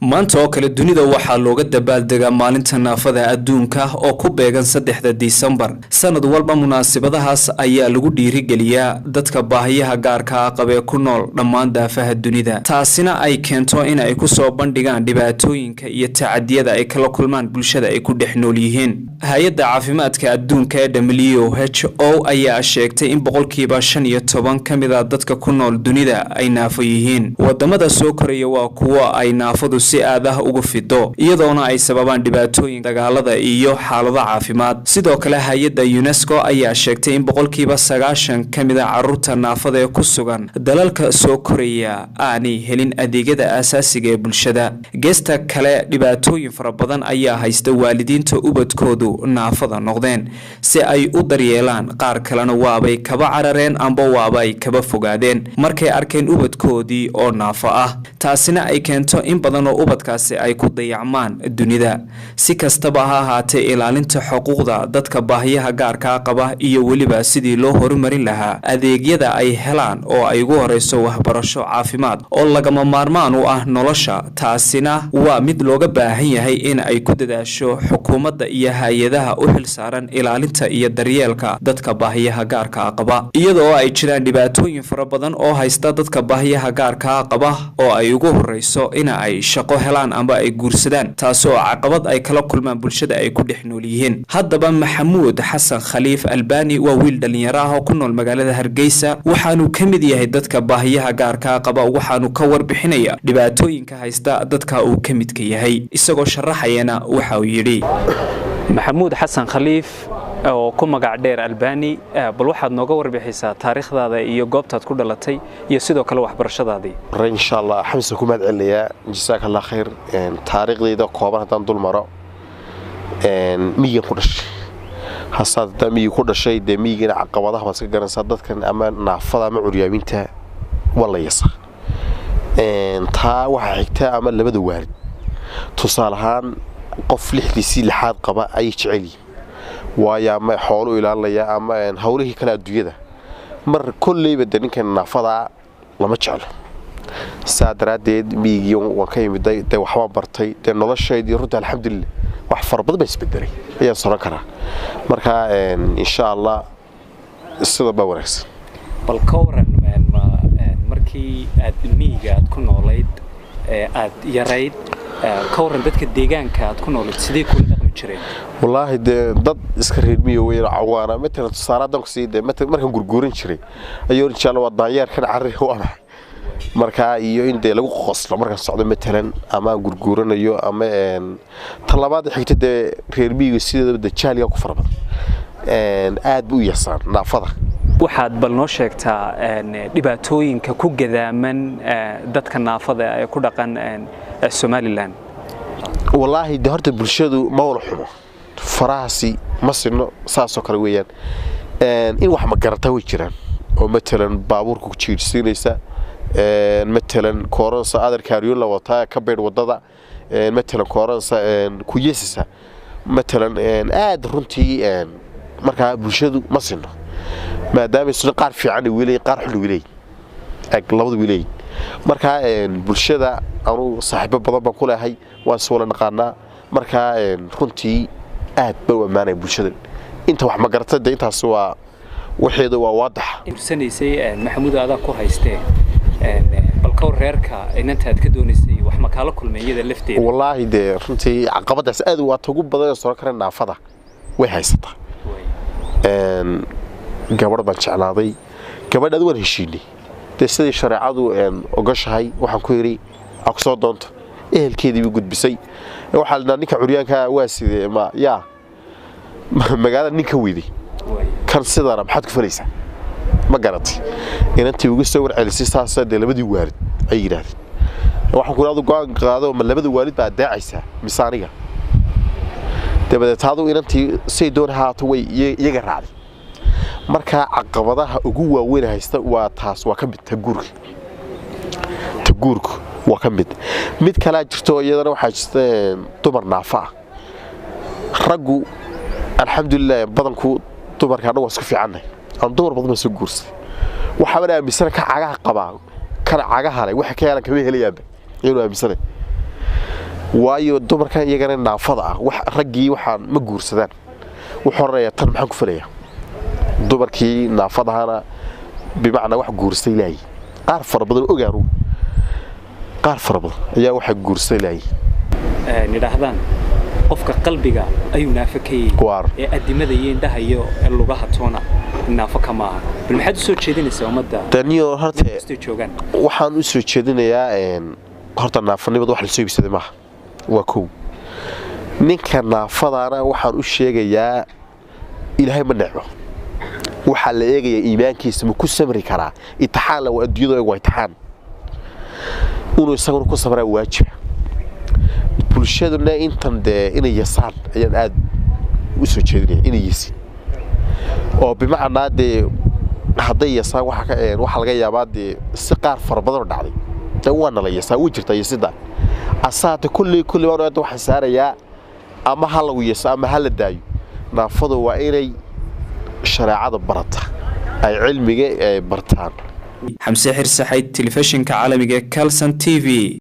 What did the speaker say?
maanta oo kale dunida waxaa looga dabaaldegaa maalinta naafada adduunka oo ku beegan 3 Disembar sanad walba munaasabadahaas ayaa lagu dhiirigeliyaa dadka baahiyaha gaarka ah qaba ku nool dhammaan daafaha dunida taasina ay keento in ay ku soo bandhigaan dhibaatooyinka iyo tacadiyada ay kala kulmaan bulshada ay ku dhex nool yihiin hay'adda caafimaadka adduunka ee WHO ayaa sheegtay in 15% kamid ah dadka ku nool dunida ay naafo yihiin wadamada soo koraya waa kuwa ay naafadu si aad ah ugu fido iyadoona ay sababaan dhibaatooyin dagaalada iyo xaalado caafimaad sidoo kale hay'adda UNESCO ayaa sheegtay in 90% kamid ah carruurta naafada ee ku sugan dalalka soo koraya aanay helin adeegyada aasaasiga ee bulshada geesta kale dhibaatooyin fara badan ayaa haysta waalidiinta ubadkoodu naafada noqdeen si ay u daryeelaan qaar kalena waabay kaba carareen amba waabay kaba fogaadeen markay arkeen ubadkoodii oo naafo ah taasina ay keento in badan oo ubadkaasi ay ku dayacmaan dunida si kastaba ha ahaatee ilaalinta xuquuqda dadka baahiyaha gaarka qaba iyo waliba sidii loo horumarin lahaa adeegyada ay helaan oo ay ugu horeyso waxbarasho caafimaad oo lagama maarmaan u ah nolosha taasina waa mid looga baahan yahay in ay ku dadaasho xukuumadda iyo hay'adaha u xilsaaran ilaalinta iyo daryeelka dadka baahiyaha gaarka qaba iyadoo ay jiraan dhibaatooyin fara badan oo haysta dadka baahiyaha gaarka qaba oo ay ugu horeyso in ay shaqo helaan amba ay guursadaan taasoo caqabad ay kala kulmaan bulshada ay ku dhex nool yihiin haddaba maxamuud xasan khaliif albani waa wiil dhalinyaro ah oo ku nool magaalada Hargeysa waxaanu ka mid yahay dadka baahiyaha gaarka qaba waxaanu ka warbixinaya dhibaatooyinka haysta dadka uu ka midka yahay isagoo sharaxayana waxa uu yiri maxamuud xasan khaliif oo ku magac dheer albani bal waxaad nooga warbixisaa taariikhdaada iyo goobtaad ku dhalatay iyo sidoo kale waxbarashadaadii insha Allah xamsa ku madceliya jazaaka Allah khair taariikhdayda kooban hadan dul maro miyiga ku dhashay hasaada miyiga ku dhashay miyiga caqabadaha iska garanaysa dadkan ama naafada ama curyaaminta wala yasa taa waxa xigta ama labada waalid tusaalahaan qof lixdiisii lixaad qaba ay jecel waaya ma xoolo ilaalinaya ama hawlihii kala adduunyada mar kullayba ninkan naafada lama jeclo saadaradeed miyiga waan ka yimiday waxba bartay nolosheedii runta alxamdulillah wax farbad bay isbedelay ayaa soo kara marka insha Allah sida ba wanaagsan bal ka waran markii aad miyiga aad ku noolayd aad yarayd ka waran dadka deegaanka aad ku noolayd sidee ku dhaqmi jireen wallahi dad iska reermiyo weeyna cawaana meesha tusaaradan ku sii markan gurguurin jiray ayuu insha Allah wadaayar kan carri waana marka iyo in lagu qoslo marka socdo metelan ama gurguuranayo ama talabaad xigta reermiyo sidoo jaaliga ku farabad aad buu yasaan naafada waxaad bal noo sheegtaa dhibaatooyinka ku gadaaman dadka naafada ee ku dhaqan Somaliland wallahi horta bulshadu ma wala xumo faraasi ma sino saasoo kale weeyaan in wax ma garata way jiraan oo metelan baabuurku ku jiirsinaysa metelan kooransa adarkaariyo la wataa ka beed wadada metelan kooransa ku yeesisa metelan aad runtii marka bulshadu ma sino maadaama isna qaar fiican wiilay qaar xul wiilay labada wiilay marka bulshada aanu saaxiibo badan baan ku leeyahay waan soo la naqaanaa marka runtii aad baa amaanay bulshada inta wax ma garata intaas waa waxeedu waa waadax irsaneysay maxamuud aad ku haystee bal ka reerka inantaad ka doonaysay wax ma kala kulmeeyada lafteeda wallahi runtii caqabadaas aad waa ugu badan soo kara naafada way haysataa gabadh baan jeclaaday gabadh aad waan heshiinay sidii shariicadu ogashahay waxaan ku yiri aqsoo doonto ehelkeedii u gudbisay waxa la ninka curyaanka waa sidee ma yaa magaalada ninka weeday kan sidana maxad ku falaysaa ma garatay inantii ugu soo warcelisay saasada labadii waalid ay yiraahdeen waxaan ku raado go'aan qaado ma labada waalid baa daacaysa misaaniga dabada taadu inantii say doon haato way iyaga raacday marka caqabadaha ugu waaweyn haysta waa taas waa ka mid taguurku waa ka mid kala jirto iyadana waxa jirta dumar naafa raggu alxamdulillah badanku dumarka dhan waa isku fiicanay aan dumar badan soo guursay waxa baan aaminsan ka cagaha qabaa kana cagaha leh waxa ka yeelan kama helayaan inuu aaminsan waayo dumarkan iyagana naafada ah wax raggii waxaan ma guursadaan wuxuu horeeyaa tan maxaan ku filayaa dumarkii naafadahana bimacnaa wax guursay ilaahay qaar fara badan ogaanu qaar fara badan ayaa waxa guursay ilaahay nidaahdaan qofka qalbiga ayuu naafakay ee adimada iyo indhaha iyo lugaha toona naafaka maaha bal maxaad soo jeedinaysaa umada taniyo horta joogan waxaan u soo jeedinayaa horta naafanimadu wax la soo ibsaday maaha waa koow ninka naafadana waxaan u sheegayaa ilaahay ma necbo waxa la eegayaa iimaankiisa ma ku samri karaa imtixaan la adduunyada waa imtixaan inuu isaguna ku samraa waajib bulshaduna intan inay yasaan ayaan aad u soo jeedinaya inay yisin oo bimacnaa hadday yasaan waxa laga yaabaa si qaar fara badan dhacday waa nala yasaa u jirta yasida asaata kulli baan aad wax saarayaa ama hal lagu yasa ama hal daayo naafadu waa inay sharaacada barata ay cilmiga bartaan xamse xirsaxayd telefishinka caalamiga Kalsan TV